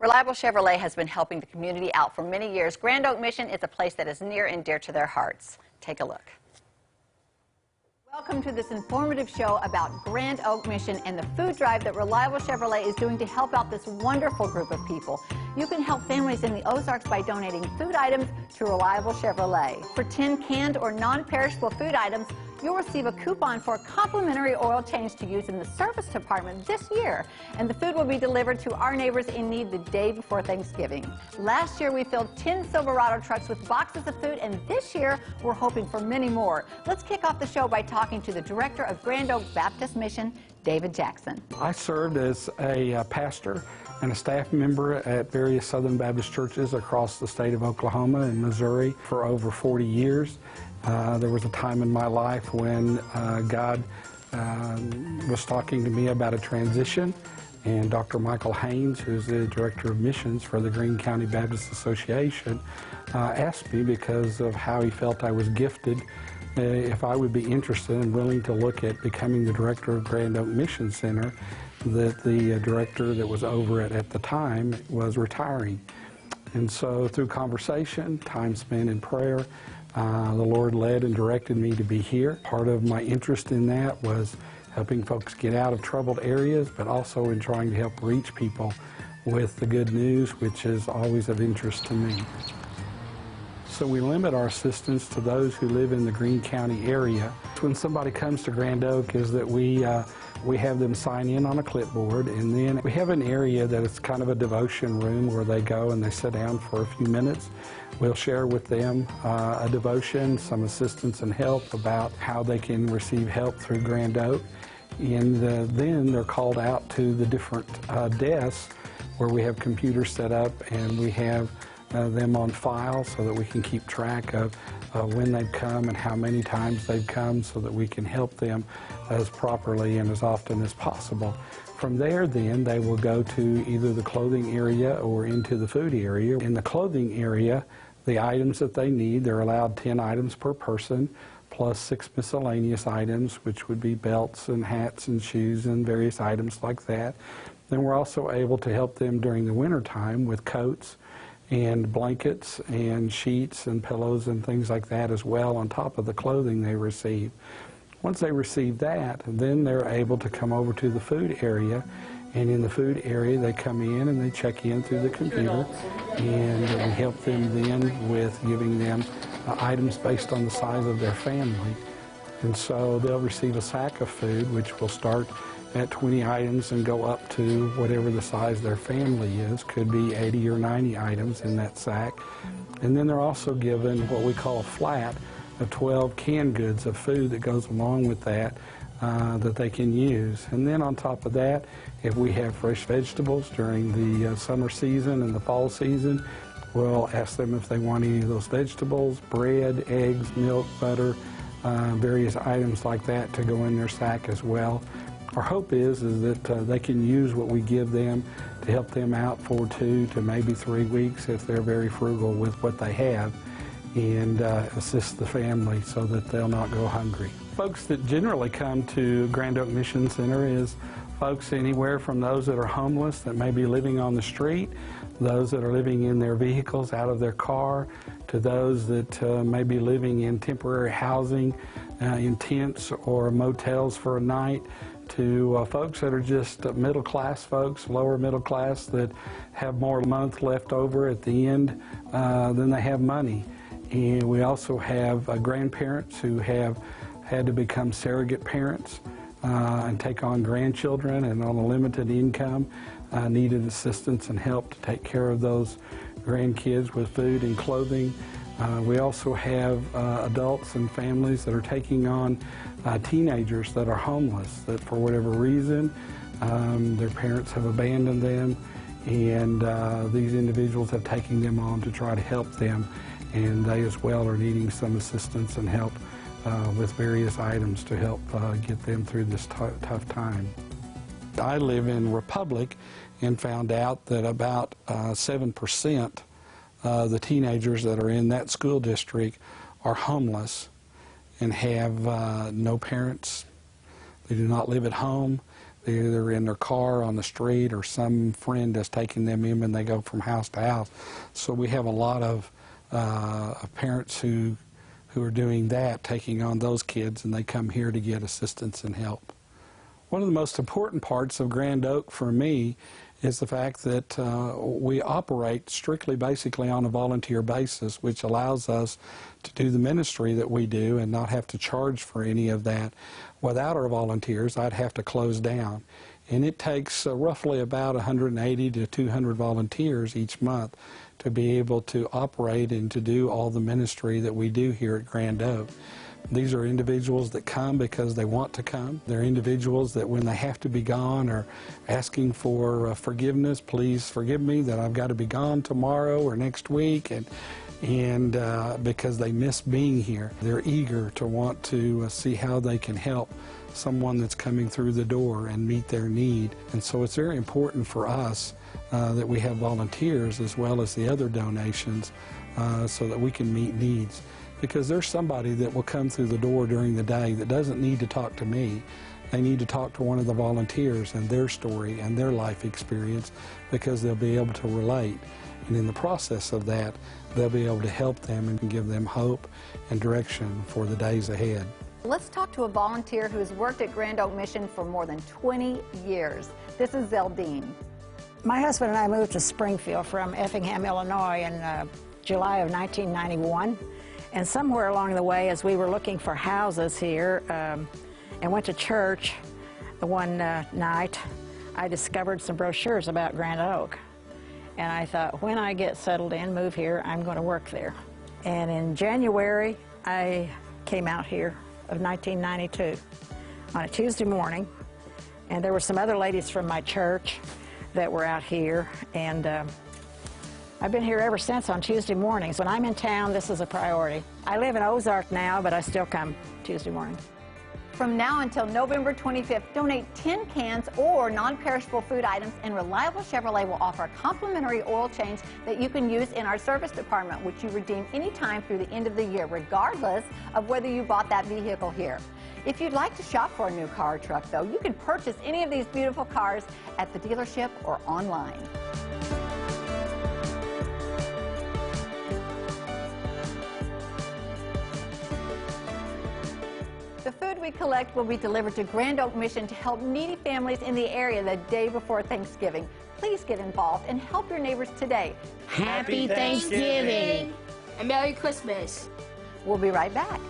Reliable Chevrolet has been helping the community out for many years. Grand Oak Mission is a place that is near and dear to their hearts. Take a look. Welcome to this informative show about Grand Oak Mission and the food drive that Reliable Chevrolet is doing to help out this wonderful group of people. You can help families in the Ozarks by donating food items to Reliable Chevrolet. For 10 canned or non-perishable food items, you'll receive a coupon for a complimentary oil change to use in the service department this year. And the food will be delivered to our neighbors in need the day before Thanksgiving. Last year, we filled 10 Silverado trucks with boxes of food, and this year, we're hoping for many more. Let's kick off the show by talking to the director of Grand Oak Baptist Mission, David Jackson. I served as a pastor and a staff member at various Southern Baptist churches across the state of Oklahoma and Missouri for over 40 years. There was a time in my life when God was talking to me about a transition, and Dr. Michael Haynes, who's the Director of Missions for the Greene County Baptist Association, asked me, because of how he felt I was gifted, if I would be interested and willing to look at becoming the Director of Grand Oak Mission Center, that the director that was over it at the time was retiring. And so through conversation, time spent in prayer, the Lord led and directed me to be here. Part of my interest in that was helping folks get out of troubled areas, but also in trying to help reach people with the good news, which is always of interest to me. So we limit our assistance to those who live in the Greene County area. When somebody comes to Grand Oak, is that we have them sign in on a clipboard, and then we have an area that is kind of a devotion room where they go and they sit down for a few minutes. We'll share with them a devotion, some assistance and help about how they can receive help through Grand Oak. And then they're called out to the different desks where we have computers set up, and we have them on file so that we can keep track of when they've come and how many times they've come, so that we can help them as properly and as often as possible. From there, then, they will go to either the clothing area or into the food area. In the clothing area, the items that they need, they're allowed 10 items per person, plus 6 miscellaneous items, which would be belts and hats and shoes and various items like that. Then we're also able to help them during the winter time with coats and blankets and sheets and pillows and things like that as well, on top of the clothing they receive. Once they receive that, then they're able to come over to the food area, and in the food area they come in and they check in through the computer, and we help them then with giving them items based on the size of their family. And so they'll receive a sack of food, which will start at 20 items and go up to whatever the size their family is. Could be 80 or 90 items in that sack. And then they're also given what we call a flat of 12 canned goods of food that goes along with that, that they can use. And then on top of that, if we have fresh vegetables during the summer season and the fall season, we'll ask them if they want any of those vegetables, bread, eggs, milk, butter, various items like that to go in their sack as well. Our hope is that they can use what we give them to help them out for 2 to maybe 3 weeks if they're very frugal with what they have, and assist the family so that they'll not go hungry. Folks that generally come to Grand Oak Mission Center is folks anywhere from those that are homeless that may be living on the street, those that are living in their vehicles out of their car, to those that may be living in temporary housing, in tents or motels for a night, to folks that are just middle class folks, lower middle class, that have more month left over at the end than they have money. And we also have grandparents who have had to become surrogate parents and take on grandchildren, and on a limited income needed assistance and help to take care of those grandkids with food and clothing. We also have adults and families that are taking on teenagers that are homeless, that for whatever reason their parents have abandoned them, and these individuals have taken them on to try to help them, and they as well are needing some assistance and help with various items to help get them through this tough time. I live in Republic and found out that about 7% the teenagers that are in that school district are homeless and have no parents. They do not live at home. They're either in their car on the street or some friend is taking them in when they go from house to house. So we have a lot of parents who are doing that, taking on those kids, and they come here to get assistance and help. One of the most important parts of Grand Oak for me is the fact that we operate strictly basically on a volunteer basis, which allows us to do the ministry that we do and not have to charge for any of that. Without our volunteers, I'd have to close down. And it takes roughly about 180 to 200 volunteers each month to be able to operate and to do all the ministry that we do here at Grand Oak. These are individuals that come because they want to come. They're individuals that when they have to be gone are asking for forgiveness. Please forgive me that I've got to be gone tomorrow or next week, and because they miss being here. They're eager to want to see how they can help someone that's coming through the door and meet their need. And so it's very important for us that we have volunteers as well as the other donations so that we can meet needs. Because there's somebody that will come through the door during the day that doesn't need to talk to me. They need to talk to one of the volunteers and their story and their life experience, because they'll be able to relate. And in the process of that, they'll be able to help them and give them hope and direction for the days ahead. Let's talk to a volunteer who's worked at Grand Oak Mission for more than 20 years. This is Zeldine. My husband and I moved to Springfield from Effingham, Illinois in July of 1991. And somewhere along the way, as we were looking for houses here and went to church one night, I discovered some brochures about Grand Oak. And I thought, when I get settled in, move here, I'm going to work there. And in January, I came out here of 1992 on a Tuesday morning. And there were some other ladies from my church that were out here. And I've been here ever since on Tuesday mornings. When I'm in town, this is a priority. I live in Ozarks now, but I still come Tuesday morning. From now until November 25th, donate 10 cans or non-perishable food items, and Reliable Chevrolet will offer a complimentary oil change that you can use in our service department, which you redeem anytime through the end of the year, regardless of whether you bought that vehicle here. If you'd like to shop for a new car or truck, though, you can purchase any of these beautiful cars at the dealership or online. The food we collect will be delivered to Grand Oak Mission to help needy families in the area the day before Thanksgiving. Please get involved and help your neighbors today. Happy Thanksgiving! And Merry Christmas! We'll be right back.